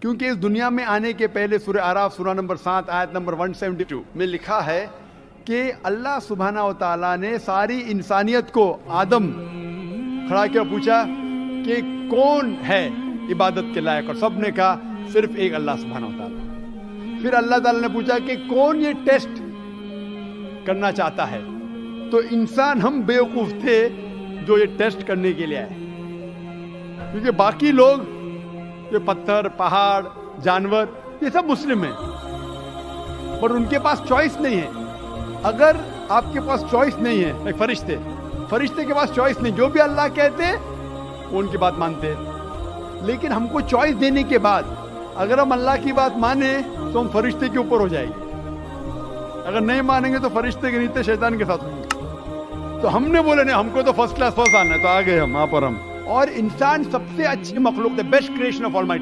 क्योंकि इस दुनिया में आने के पहले सूरह आराफ सूरह नंबर 7 आयत नंबर 172 में लिखा है कि अल्लाह सुब्हाना व तआला ने सारी इंसानियत को आदम खड़ा किया, पूछा कि कौन है इबादत के लायक, और सब ने कहा सिर्फ एक अल्लाह सुब्हाना व तआला। फिर अल्लाह ताला ने पूछा कि कौन ये टेस्ट करना चाहता है, तो इंसान हम बेवकूफ थे जो ये टेस्ट करने के लिए आए, क्योंकि बाकी लोग ये पत्थर, पहाड़, जानवर, ये सब मुस्लिम हैं, पर उनके पास चॉइस नहीं है। अगर आपके पास चॉइस नहीं है, एक फरिश्ते के पास चॉइस नहीं, जो भी अल्लाह कहते वो उनकी बात मानते हैं। लेकिन हमको चॉइस देने के बाद अगर हम अल्लाह की बात माने तो हम फरिश्ते के ऊपर हो जाएंगे, अगर नहीं मानेंगे तो फरिश्ते के नीचे शैतान के साथ होंगे। तो हमने बोले नहीं, हमको तो फर्स्ट क्लास फर्स्ट आना है, तो आ गए हम वहां पर हम। और इंसान सबसे अच्छी मखलूक है, बेस्ट क्रिएशन ऑफ ऑलमाइटी।